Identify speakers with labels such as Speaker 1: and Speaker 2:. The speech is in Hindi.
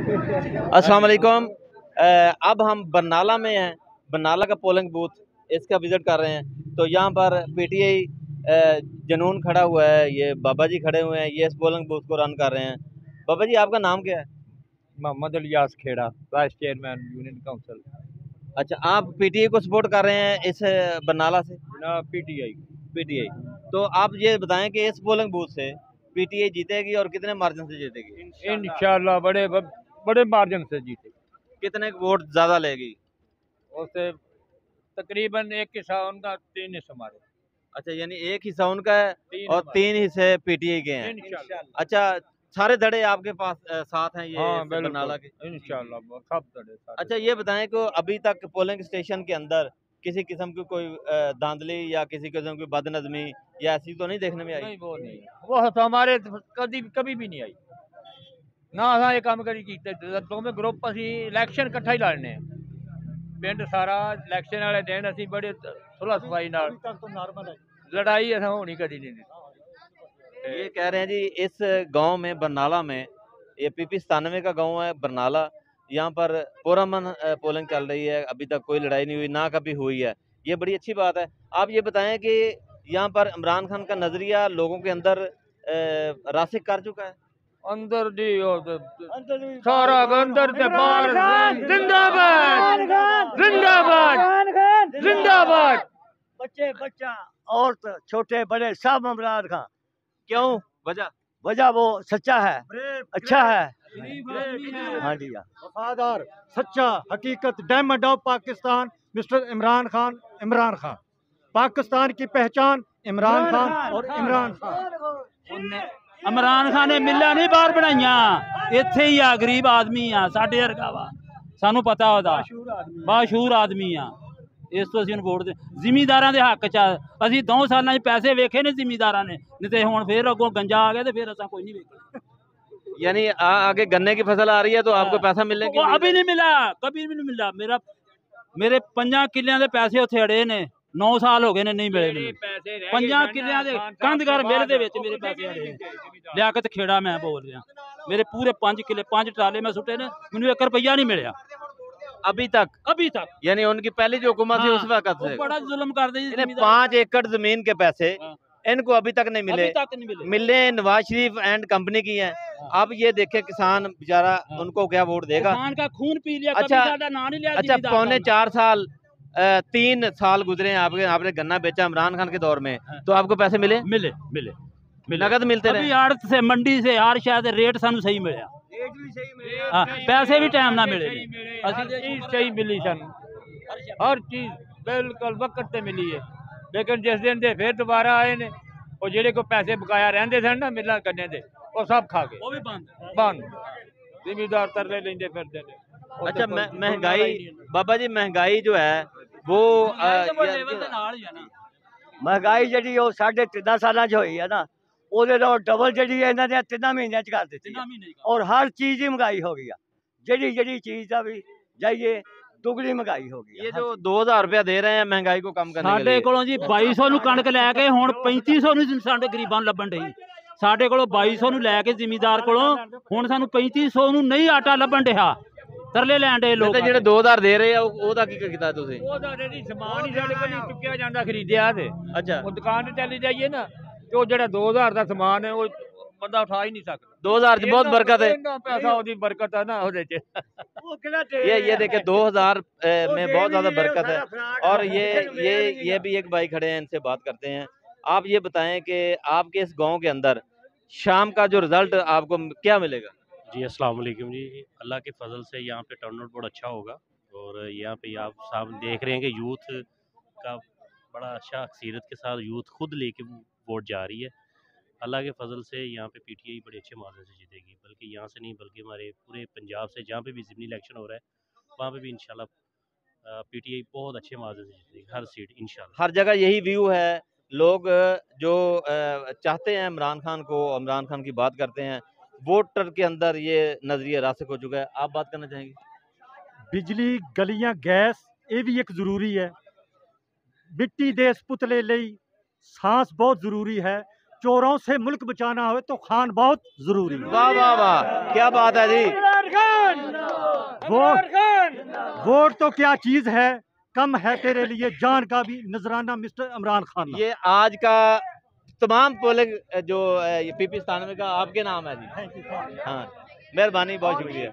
Speaker 1: अस्सलाम वालेकुम। अब हम बरनाला में हैं। बरनाला का पोलिंग बूथ इसका विज़िट कर रहे हैं। तो यहाँ पर पीटीआई जनून खड़ा हुआ है, ये बाबा जी खड़े हुए हैं, ये इस पोलिंग बूथ को रन कर रहे हैं। बाबा जी, आपका नाम क्या है?
Speaker 2: Mohammad Ilyas Kheda, vice chairman union council.
Speaker 1: अच्छा, आप पीटीआई को सपोर्ट कर रहे हैं इस बरनाला से?
Speaker 2: पीटीआई।
Speaker 1: तो आप ये बताएं कि इस पोलिंग बूथ से पीटीआई जीतेगी और कितने मार्जिन से जीतेगी?
Speaker 2: इंशाल्लाह बड़े मार्जिन से जीते।
Speaker 1: कितने वोट ज़्यादा लेगी?
Speaker 2: उससे तकरीबन एक हिस्सा उनका, 3 हिस्से हमारे।
Speaker 1: अच्छा, यानी एक हिस्सा उनका है और 3 हिस्से पीटीआई के हैं।
Speaker 2: इंशाल्लाह।
Speaker 1: अच्छा, सारे धड़े आपके पास साथ हैं ये
Speaker 2: हाँ,
Speaker 1: बरनाला के?
Speaker 2: इंशाल्लाह सब धड़े सारे।
Speaker 1: अच्छा, ये बताएं कि अभी तक पोलिंग स्टेशन के अंदर किसी किस्म की कोई धांधली या किसी किस्म की बदनज़मी या ऐसी तो नहीं देखने में आई?
Speaker 2: नहीं, वो नहीं, वो तो हमारे कभी भी नहीं आई ना। असा ये काम करी कीते दोवें ग्रुप असी इलैक्शन इकट्ठा ही लड़ने पिंड सारा इलैक्शन वाले दिन असी बड़े सुलह सफाई नाल लड़ाई असा होनी कदी नहीं।
Speaker 1: ये कह रहे हैं जी, इस गांव में बरनाला में, ये पीपी 97 का गांव है बरनाला, यहाँ पर पुरअमन पोलिंग चल रही है। अभी तक कोई लड़ाई नहीं हुई, ना कभी हुई है। ये बड़ी अच्छी बात है। आप ये बताएं कि यहाँ पर इमरान खान का नजरिया लोगों के अंदर रासिक कर चुका है?
Speaker 2: अंदर जी सारा अंदर से बाहर जिंदाबाद जिंदाबाद जिंदाबाद।
Speaker 3: बच्चे बच्चा औरत छोटे बड़े सब इमरान खान।
Speaker 1: क्यों? वजह
Speaker 3: वो सच्चा है, अच्छा है। हाँ जी,
Speaker 4: वफादार, सच्चा, हकीकत, diamond of Pakistan mister Imran Khan. Pakistan की पहचान इमरान खान और इमरान खान।
Speaker 5: इमरान खान ने मिला नहीं बाहर बनाइया, इत्थे ही आ, गरीब आदमी आ, साडे वर्गा वा, सानू पता होदा, बाशूर आदमी आ। इस तो असीं वोट दे जिमीदारां दे हक च असीं 2 सालां च पैसे वेखे ने जिमीदारां ने, नहीं ते हुण फिर अगों गंजा आ गया ते फिर असां कोई नहीं वेखना।
Speaker 1: यानी आगे गन्ने की फसल आ रही है तो आपको पैसा मिलने की
Speaker 5: अभी नहीं मिला, कभी भी नहीं मिला। मेरे 5 किल्लियां दे पैसे उत्थे अड़े ने, 9 साल हो गए ने, नहीं मिले। 5 किल्लियां दे कंधघर मिल दे विच मेरे पैसे अड़े ने। लियाकत खेड़ा मैं बोल रहा, मेरे पूरे 5 किल्ले 5 ट्राले में सुटे ने, मैनू 1 रुपया नहीं मिला
Speaker 1: अभी तक। यानी उनकी पहली जो हुकूमत थी उस वक्त से
Speaker 5: बड़ा जुल्म कर दी।
Speaker 1: 5 एकड़ जमीन के पैसे इनको अभी तक नहीं मिले। मिले नवाज शरीफ एंड कंपनी की हैं। अब ये देखे किसान बेचारा, उनको क्या वोट देगा?
Speaker 5: किसान का खून पी लिया।
Speaker 1: अच्छा, पौने 4 साल 3 साल गुजरे हैं आपने गन्ना बेचा इमरान खान के दौर में, तो आपको पैसे मिले? नगद मिलते रहे?
Speaker 5: आड़त से, मंडी से, हर शायद रेट सानू सही मिले, पैसे भी टाइम ना मिले।
Speaker 2: सही मिली सन, हर चीज बिल्कुल वक्त से मिली है। लेकिन जिस दिन दे फिर दोबारा आए ने, वो जेडे को पैसे बकाया रहंदे सन ना मिलना करने दे, वो सब खा गए, वो भी बंद। जिमीदार तरले लेंदे फिरदे ने।
Speaker 1: अच्छा, महंगाई बाबा जी, महंगाई जो है वो
Speaker 3: महंगाई जी 3.5 साल हुई है ना, ਉਹਦੇ ਨਾਲ ਡਬਲ ਜਿਹੜੀ ਹੈ ਇਹਨਾਂ ਦੇ 3 ਮਹੀਨਿਆਂ ਚ ਕਰ ਦਿੱਤੀ ਔਰ ਹਰ ਚੀਜ਼ ਹੀ ਮਹਿੰਗਾਈ ਹੋ ਗਈ ਆ। ਜਿਹੜੀ ਚੀਜ਼ ਦਾ ਵੀ ਜਾਈਏ ਦੁਗਣੀ ਮਹਿੰਗਾਈ ਹੋ ਗਈ।
Speaker 1: ये जो 2000 रुपया दे रहे हैं महंगाई को कम करने के
Speaker 5: ਸਾਡੇ
Speaker 1: लिए,
Speaker 5: ਕੋਲੋਂ ਜੀ 2200 ਨੂੰ ਕਣਕ ਲੈ ਕੇ ਹੁਣ 3500 ਨੂੰ ਸਾਡੇ ਗਰੀਬਾਂ ਨੂੰ ਲੱਭਣ ਢਈ। ਸਾਡੇ ਕੋਲੋਂ 2200 ਨੂੰ ਲੈ ਕੇ ਜ਼ਿਮੀਦਾਰ ਕੋਲੋਂ ਹੁਣ ਸਾਨੂੰ 3500 ਨੂੰ ਨਹੀਂ ਆਟਾ ਲੱਭਣ ਡਿਆ। ਤਰਲੇ ਲੈਣ ਦੇ ਲੋਕ।
Speaker 1: ਤੇ ਜਿਹੜੇ 2000 ਦੇ ਰਹੇ ਆ ਉਹਦਾ ਕੀ ਕੀਤਾ ਤੁਸੀਂ?
Speaker 2: ਉਹਦਾ ਜਿਹੜੀ ਸਮਾਨ ਹੀ ਸਾਡੇ ਕੋਲ ਨਹੀਂ ਚੁੱਕਿਆ ਜਾਂਦਾ, ਖਰੀਦਿਆ ਤੇ
Speaker 1: ਅੱਛਾ,
Speaker 2: ਉਹ ਦੁਕਾਨ ਤੇ ਚਲੀ ਜਾਈਏ ਨਾ, ਤੇ ਉਹ ਜਿਹੜਾ 2000 ਦਾ ਸਮਾਨ ਹੈ ਉਹ ਬੰਦਾ ਉਠਾ ਹੀ ਨਹੀਂ ਸਕਦਾ।
Speaker 1: 2000 ਚ बहुत बरकत है।
Speaker 2: ਇੰਨਾ ਪੈਸਾ ਉਹਦੀ ਬਰਕਤ ਹੈ ਨਾ ਉਹਦੇ ਚ।
Speaker 1: ये देखिए 2000 में बहुत ज्यादा बरकत है। और ये भी एक भाई खड़े हैं, इनसे बात करते हैं। आप ये बताएं कि आपके इस गांव के अंदर शाम का जो रिजल्ट आपको क्या मिलेगा?
Speaker 6: जी अस्सलाम वालेकुम जी, अल्लाह के फजल से यहाँ पे टर्नआउट बहुत अच्छा होगा। और यहाँ पे आप साहब देख रहे हैं कि यूथ का बड़ा अच्छा अक्सरियत के साथ यूथ खुद लेके वोट जा रही है। अल्लाह के फजल से यहाँ पे पीटीआई बड़े अच्छे मार्जिन से जीतेगी, बल्कि यहाँ से नहीं बल्कि हमारे पूरे पंजाब से जहाँ पे भी ज़िमनी इलेक्शन हो रहा है वहाँ पे भी इंशाल्लाह पीटीआई बहुत अच्छे मार्जिन से जीतेगी हर सीट इंशाल्लाह।
Speaker 1: हर जगह यही व्यू है। लोग जो चाहते हैं इमरान खान को, इमरान खान की बात करते हैं। वोटर के अंदर ये नजरिया रासिक हो चुका है। आप बात करना चाहेंगे?
Speaker 4: बिजली, गलियां, गैस, ये भी एक जरूरी है। मिट्टी देश पुतले लई सांस बहुत जरूरी है। चोरों से मुल्क बचाना हो तो खान बहुत जरूरी है।
Speaker 1: वाह वाह वाह, क्या बात है जी।
Speaker 4: वोट तो क्या चीज है, कम है तेरे लिए जान का भी नजराना मिस्टर इमरान खान।
Speaker 1: ये आज का तमाम पोलिंग जो ये PP 97 का आपके नाम है जी। हाँ, मेहरबानी, बहुत शुक्रिया।